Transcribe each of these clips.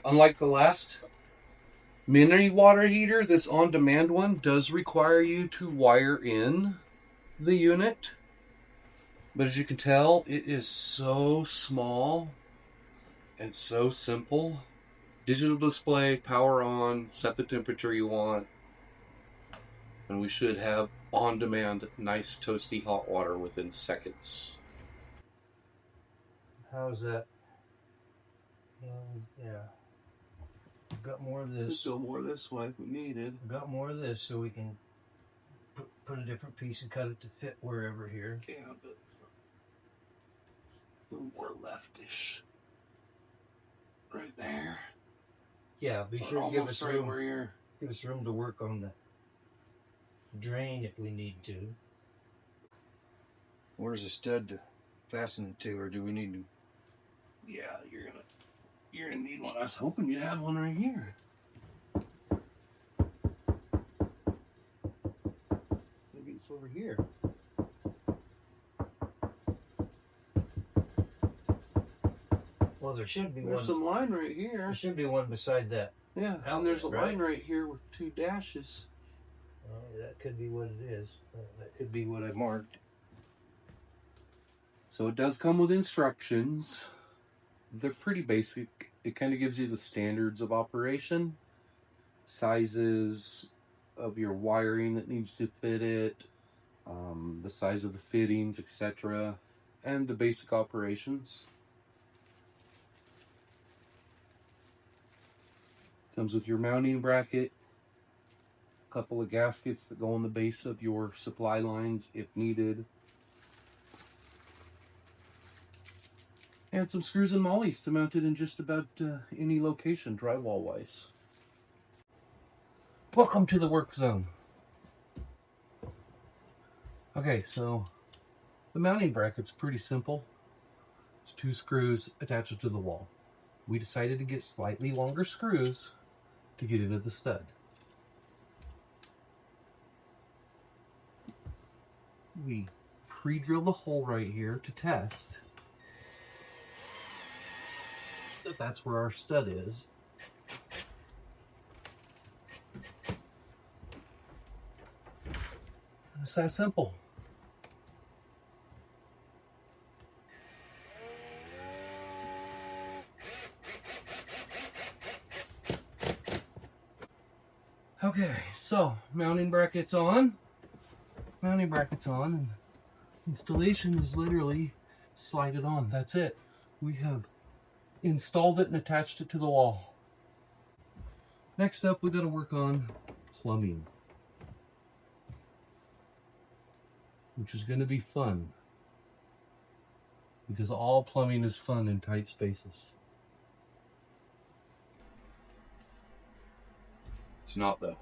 Unlike the last mini water heater, this on-demand one does require you to wire in the unit. But as you can tell, it is so small and so simple. Digital display, power on, set the temperature you want, and we should have on-demand, nice toasty hot water within seconds. How's that? Yeah. Got more of this. Let's go more this way if we needed. Got more of this so we can put a different piece and cut it to fit wherever here. Yeah, but a little more leftish. Right there. Yeah, be sure to give us room. Give us room to work on the drain if we need to. Where's the stud to fasten it to, or do we need to? Yeah, you're gonna need one. I was hoping you'd have one right here. Maybe it's over here. Well, there should be one. There's some line right here. There should be one beside that. Yeah, and there's a line right here with 2 dashes. That could be what it is. That could be what I marked. So it does come with instructions. They're pretty basic. It kind of gives you the standards of operation, sizes of your wiring that needs to fit it, the size of the fittings, etc., and the basic operations. Comes with your mounting bracket, a couple of gaskets that go on the base of your supply lines if needed, and some screws and mollies to mount it in just about any location drywall wise. Welcome to the work zone. Okay, so the mounting bracket's pretty simple. It's 2 screws attached to the wall. We decided to get slightly longer screws to get into the stud. We pre-drill the hole right here to test that that's where our stud is. It's that simple. Okay, so mounting brackets on. Mounting brackets on, and installation is literally slide it on. That's it. We have installed it and attached it to the wall. Next up, we got to work on plumbing, which is going to be fun because all plumbing is fun in tight spaces. It's not though.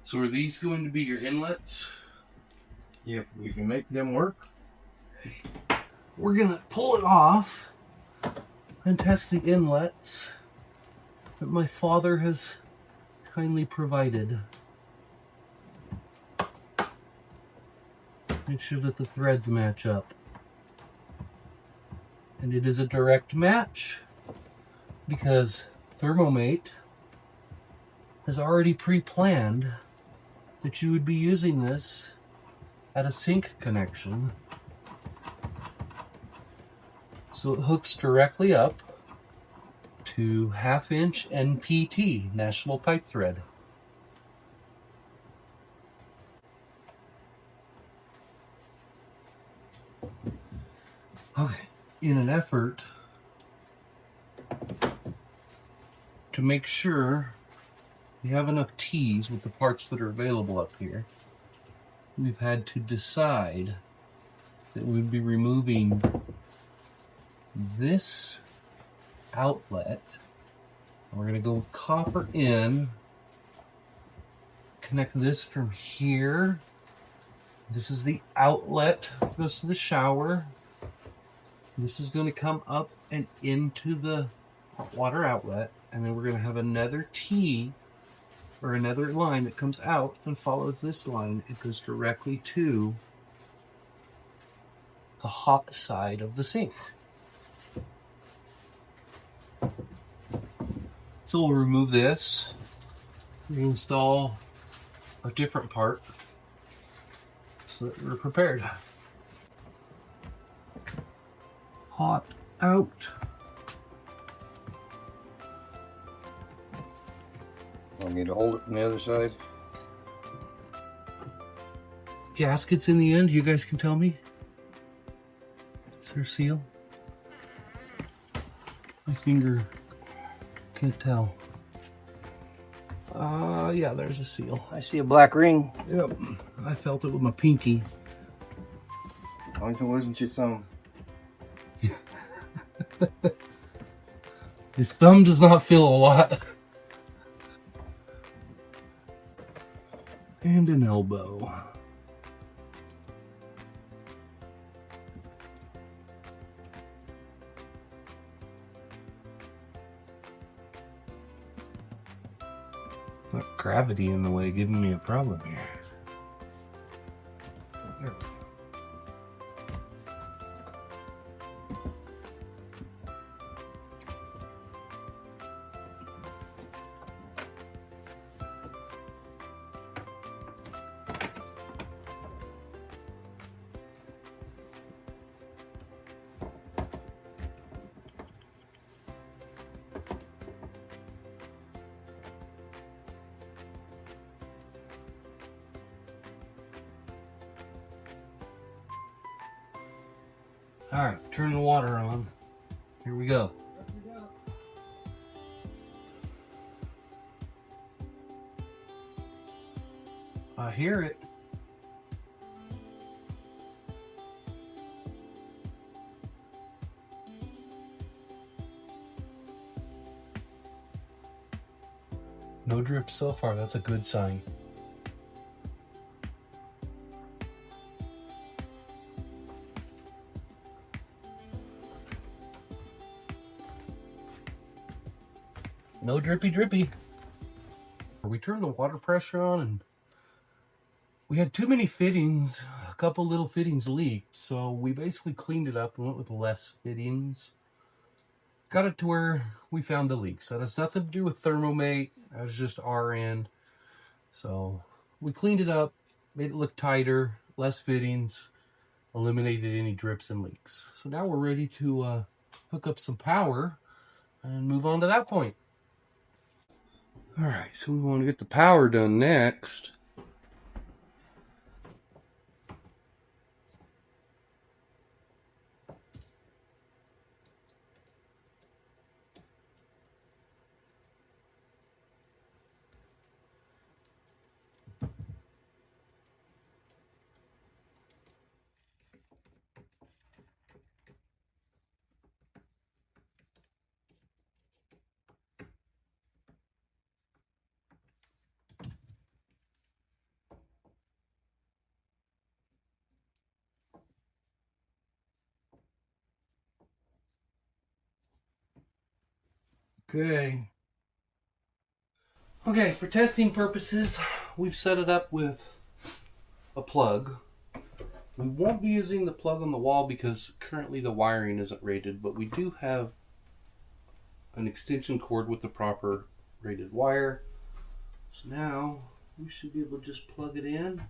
So are these going to be your inlets? If we can make them work. We're gonna pull it off and test the inlets that my father has kindly provided. Make sure that the threads match up. And it is a direct match because ThermoMate has already pre-planned that you would be using this at a sink connection. So it hooks directly up to 1/2-inch NPT, National Pipe Thread. Okay, in an effort to make sure we have enough T's with the parts that are available up here, we've had to decide that we'd be removing this outlet. We're going to go with copper in, connect this from here. This is the outlet, goes to the shower. This is going to come up and into the hot water outlet, and then we're going to have another T or another line that comes out and follows this line. It goes directly to the hot side of the sink. So we'll remove this, reinstall a different part so that we're prepared. Hot out. Want me to hold it from the other side? Gaskets in the end, you guys can tell me. Is there a seal? My finger can't tell. Yeah, there's a seal. I see a black ring. Yep, I felt it with my pinky. As long as it wasn't your thumb. His thumb does not feel a lot. And an elbow. That gravity in the way giving me a problem here. All right, turn the water on. Here we go. I hear it. No drips so far, that's a good sign. No drippy drippy. We turned the water pressure on and we had too many fittings. A couple little fittings leaked, so we basically cleaned it up and went with less fittings. Got it to where we found the leaks. That has nothing to do with ThermoMate. That was just our end. So we cleaned it up, made it look tighter, less fittings, eliminated any drips and leaks. So now we're ready to hook up some power and move on to that point. All right, so we want to get the power done next. Okay, for testing purposes, we've set it up with a plug. We won't be using the plug on the wall because currently the wiring isn't rated, but we do have an extension cord with the proper rated wire. So now we should be able to just plug it in.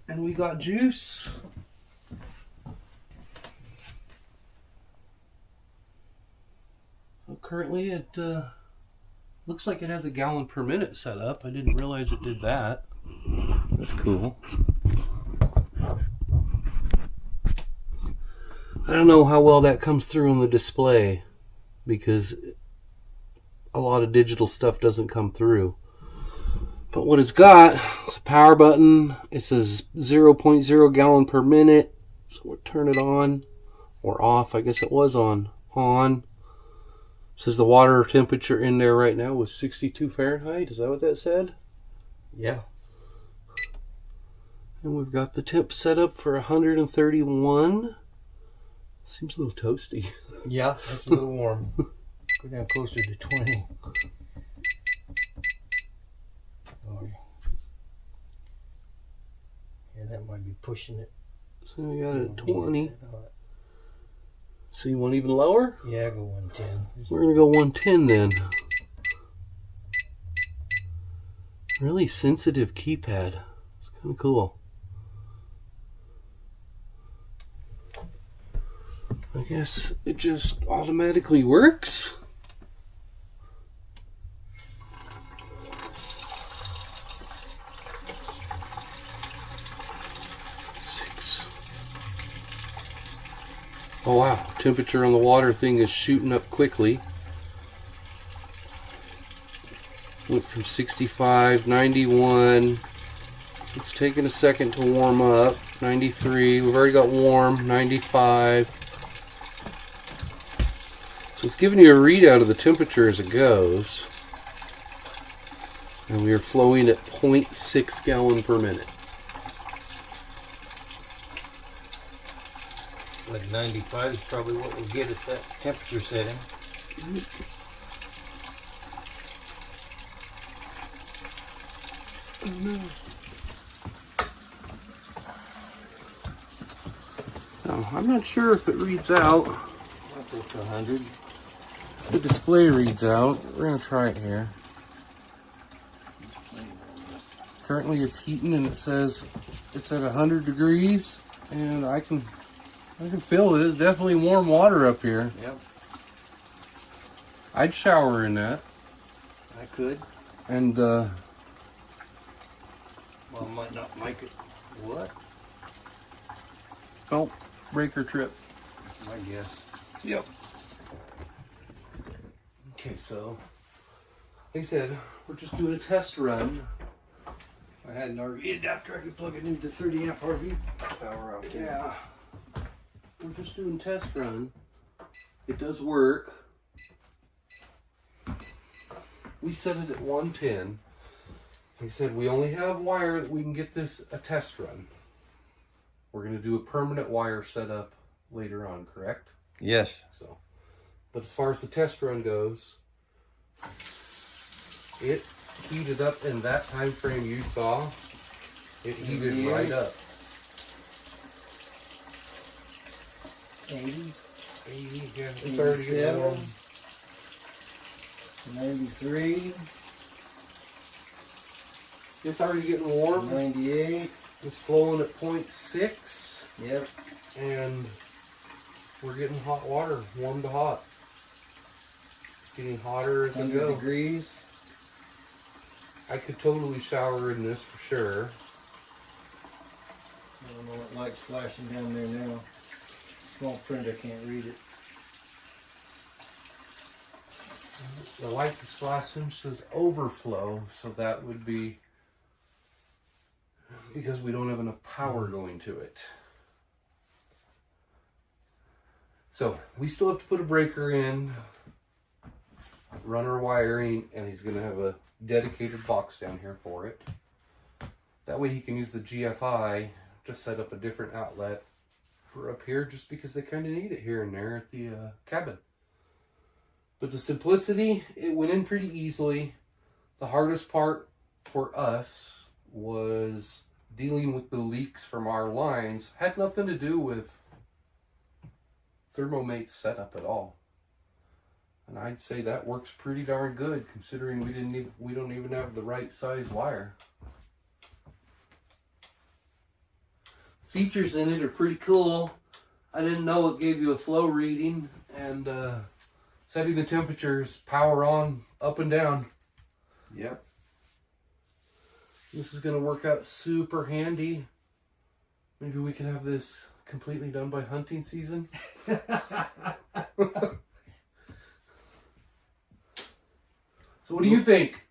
And we got juice. So currently it looks like it has a gallon per minute set up. I didn't realize it did that. That's cool. I don't know how well that comes through on the display because a lot of digital stuff doesn't come through. But what it's got, the power button, it says 0.0 gallon per minute. So we'll turn it on or off. I guess it was on. On. It says the water temperature in there right now was 62 Fahrenheit. Is that what that said? Yeah. And we've got the temp set up for 131. Seems a little toasty. Yeah, that's a little warm. Go down closer to 20. Oh, yeah, that might be pushing it. So we got it at 20. So you want even lower? Yeah, go 110. We're going to go 110 then. Really sensitive keypad. It's kind of cool. I guess it just automatically works. Oh wow, temperature on the water thing is shooting up quickly. Went from 65, 91. It's taking a second to warm up. 93, we've already got warm. 95. So it's giving you a readout of the temperature as it goes. And we are flowing at 0.6 gallon per minute. Like 95 is probably what we'll get at that temperature setting. Oh no. So I'm not sure if it reads out. I'll go to 100. The display reads out. We're going to try it here. Currently it's heating and it says it's at 100 degrees and I can feel it. It's definitely warm water up here. Yep. I'd shower in that. I could. And well, I might not make it. What? oh, breaker trip. I guess. Yep. Okay, so like I said, we're just doing a test run. If I had an RV adapter, I could plug it into 30 amp RV power out there. Yeah. We're just doing test run. It does work. We set it at 110. Like I said, we only have wire that we can get this a test run. We're going to do a permanent wire setup later on, correct? Yes. So, but as far as the test run goes, it heated up in that time frame you saw. It heated right up. 80. 80, yeah, it's already getting warm. 93. It's already getting warm. 98. It's flowing at 0.6. Yep. And we're getting hot water, warm to hot. It's getting hotter as we 100 go. degrees. I could totally shower in this for sure. I don't know what light's flashing down there now. Small print, I can't read it. The light that's flashing says overflow, so that would be because we don't have enough power going to it. So we still have to put a breaker in, run our wiring, and he's going to have a dedicated box down here for it. That way he can use the GFI to set up a different outlet for up here, just because they kind of need it here and there at the cabin. But the simplicity, it went in pretty easily. The hardest part for us was dealing with the leaks from our lines. Had nothing to do with ThermoMate's setup at all. And I'd say that works pretty darn good, considering we don't even have the right size wire. Features in it are pretty cool. I didn't know it gave you a flow reading, and setting the temperatures, power on, up and down. Yep. This is going to work out super handy. Maybe we can have this completely done by hunting season. So what do you think?